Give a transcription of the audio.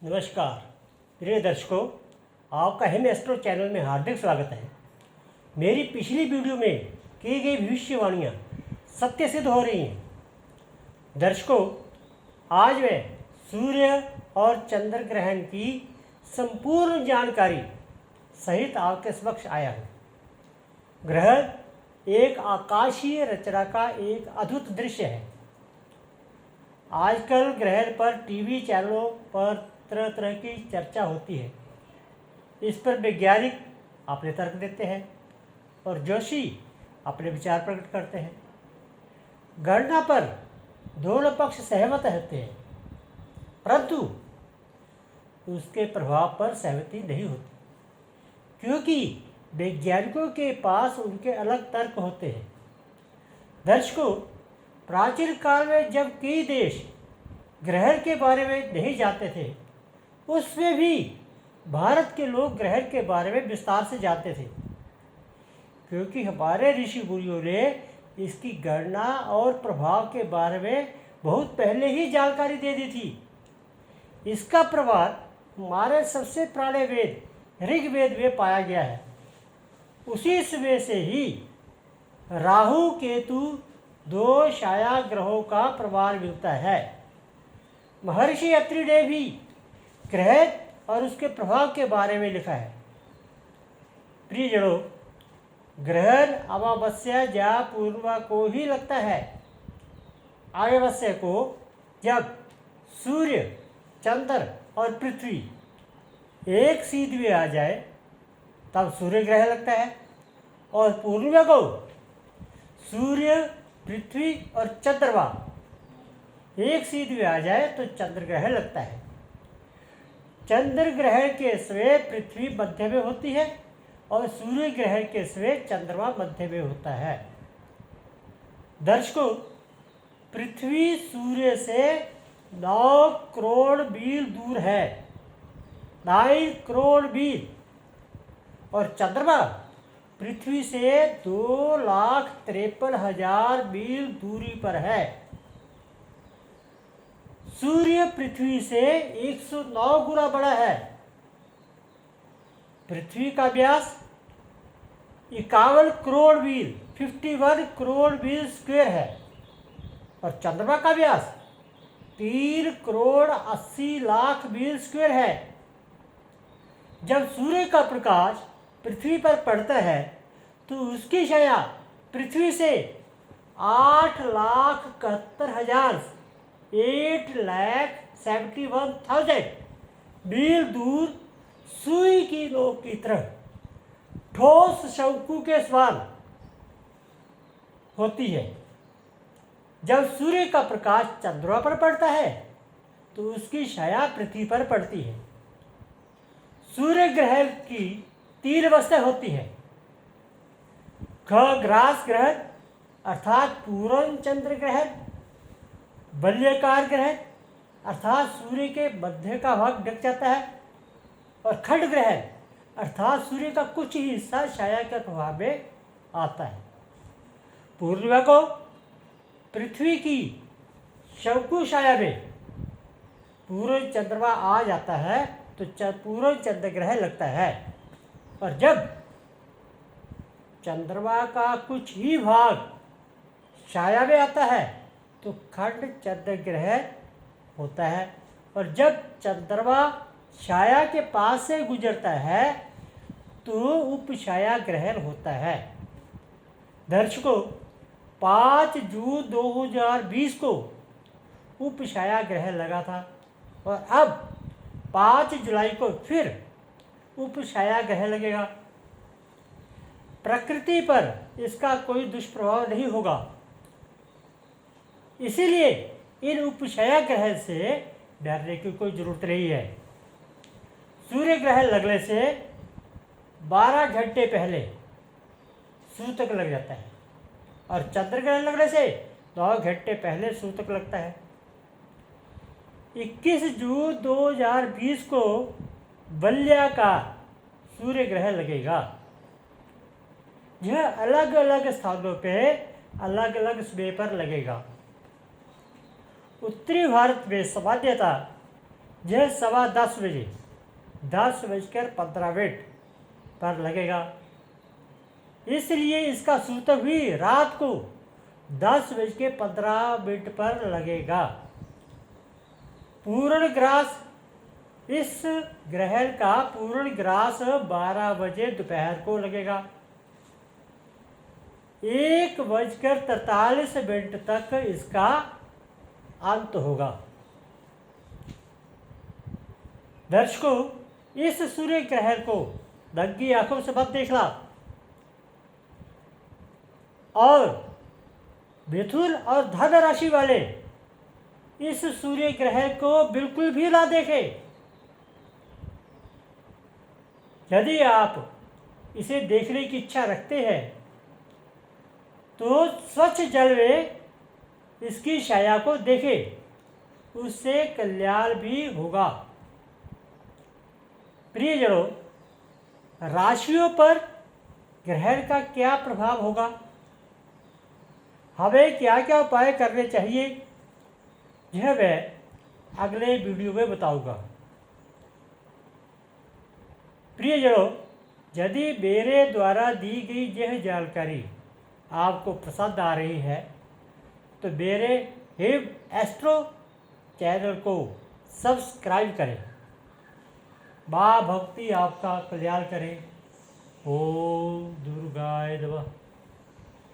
नमस्कार प्रिय दर्शकों, आपका हिम एस्ट्रो चैनल में हार्दिक स्वागत है। मेरी पिछली वीडियो में की गई भविष्यवाणियाँ सत्य सिद्ध हो रही हैं। दर्शकों, आज मैं सूर्य और चंद्र ग्रहण की संपूर्ण जानकारी सहित आपके समक्ष आया हूँ। ग्रहण एक आकाशीय रचना का एक अद्भुत दृश्य है। आजकल ग्रहण पर टीवी चैनलों पर तरह तरह की चर्चा होती है। इस पर वैज्ञानिक अपने तर्क देते हैं और जोशी अपने विचार प्रकट करते हैं। गणना पर दोनों पक्ष सहमत रहते हैं, परंतु उसके प्रभाव पर सहमति नहीं होती, क्योंकि वैज्ञानिकों के पास उनके अलग तर्क होते हैं। दर्शकों, प्राचीन काल में जब कई देश ग्रहण के बारे में नहीं जानते थे, उसमें भी भारत के लोग ग्रहण के बारे में विस्तार से जानते थे, क्योंकि हमारे ऋषि मुनियों ने इसकी गणना और प्रभाव के बारे में बहुत पहले ही जानकारी दे दी थी। इसका प्रभाव हमारे सबसे पुराने वेद ऋग्वेद में पाया गया है। उसी समय से ही राहु केतु दो छाया ग्रहों का प्रमाण मिलता है। महर्षि अत्रि ने भी ग्रहण और उसके प्रभाव के बारे में लिखा है। प्रियजनों, ग्रहण अमावस्या या पूर्णिमा को ही लगता है। अमावस्या को जब सूर्य, चंद्र और पृथ्वी एक सीध में आ जाए तब सूर्य ग्रहण लगता है, और पूर्णिमा को सूर्य, पृथ्वी और चंद्रमा एक सीध में आ जाए तो चंद्र ग्रहण लगता है। चंद्र ग्रहण के समय पृथ्वी मध्य में होती है और सूर्य ग्रहण के समय चंद्रमा मध्य में होता है। दर्शकों, पृथ्वी सूर्य से 9 करोड़ मील दूर है, 9 करोड़ मील, और चंद्रमा पृथ्वी से 2,53,000 मील दूरी पर है। सूर्य पृथ्वी से 109 गुना बड़ा है। पृथ्वी का व्यास 51 करोड़ मील 51 करोड़ मील स्क्वायर है, और चंद्रमा का व्यास 3 करोड़ 80 लाख मील स्क्वायर है। जब सूर्य का प्रकाश पृथ्वी पर पड़ता है तो उसकी छाया पृथ्वी से 8,71,000 8,71,000 मील दूर सुई की नोक की तरह ठोस शंकु के समान होती है। जब सूर्य का प्रकाश चंद्रमा पर पड़ता है तो उसकी छाया पृथ्वी पर पड़ती है। सूर्य ग्रहण की 3 अवस्था होती है। खग्रास ग्रहण अर्थात पूर्ण चंद्र ग्रहण, वलयाकार ग्रहण अर्थात सूर्य के मध्य का भाग ढक जाता है, और खंड ग्रहण अर्थात सूर्य का कुछ ही हिस्सा छाया के प्रभाव में आता है। पूर्णिमा को पृथ्वी की शंकु छाया में पूर्ण चंद्रमा आ जाता है तो पूर्ण चंद्र ग्रहण लगता है, और जब चंद्रमा का कुछ ही भाग छाया में आता है तो खंड चंद्र ग्रहण होता है, और जब चंद्रमा छाया के पास से गुजरता है तो उपछाया ग्रहण होता है। दर्शकों, 5 जून 2020 को उपछाया ग्रहण लगा था, और अब 5 जुलाई को फिर उपछाया ग्रहण लगेगा। प्रकृति पर इसका कोई दुष्प्रभाव नहीं होगा, इसीलिए इन उपछाया ग्रहण से डरने की कोई जरूरत नहीं है। सूर्य ग्रहण लगने से 12 घंटे पहले सूतक लग जाता है, और चंद्र ग्रहण लगने से 9 घंटे पहले सूतक लगता है। 21 जून 2020 को वलयाकार सूर्य ग्रहण लगेगा। यह अलग अलग स्थानों पे अलग अलग समय पर लगेगा। उत्तरी भारत में सामान्यतः यह 10:15 10:15 पर लगेगा। इसलिए इसका सूतक भी रात को 10:15 पर लगेगा। पूर्ण ग्रास, इस ग्रहण का पूर्ण ग्रास 12 बजे दोपहर को लगेगा। 1:43 तक इसका अंत होगा। दर्शकों, इस सूर्य ग्रहण को नंगी आंखों से मत देखना और मिथुन और धन राशि वाले इस सूर्य ग्रहण को बिल्कुल भी ना देखें। यदि आप इसे देखने की इच्छा रखते हैं तो स्वच्छ जल में इसकी छाया को देखें, उससे कल्याण भी होगा। प्रियजनों, राशियों पर ग्रहण का क्या प्रभाव होगा, हमें क्या क्या उपाय करने चाहिए, यह मैं अगले वीडियो में बताऊंगा। प्रियजनों, यदि मेरे द्वारा दी गई यह जानकारी आपको पसंद आ रही है तो मेरे हिब एस्ट्रो चैनल को सब्सक्राइब करें। माँ भक्ति आपका कल्याण करे। ओम दुर्गाय नमः।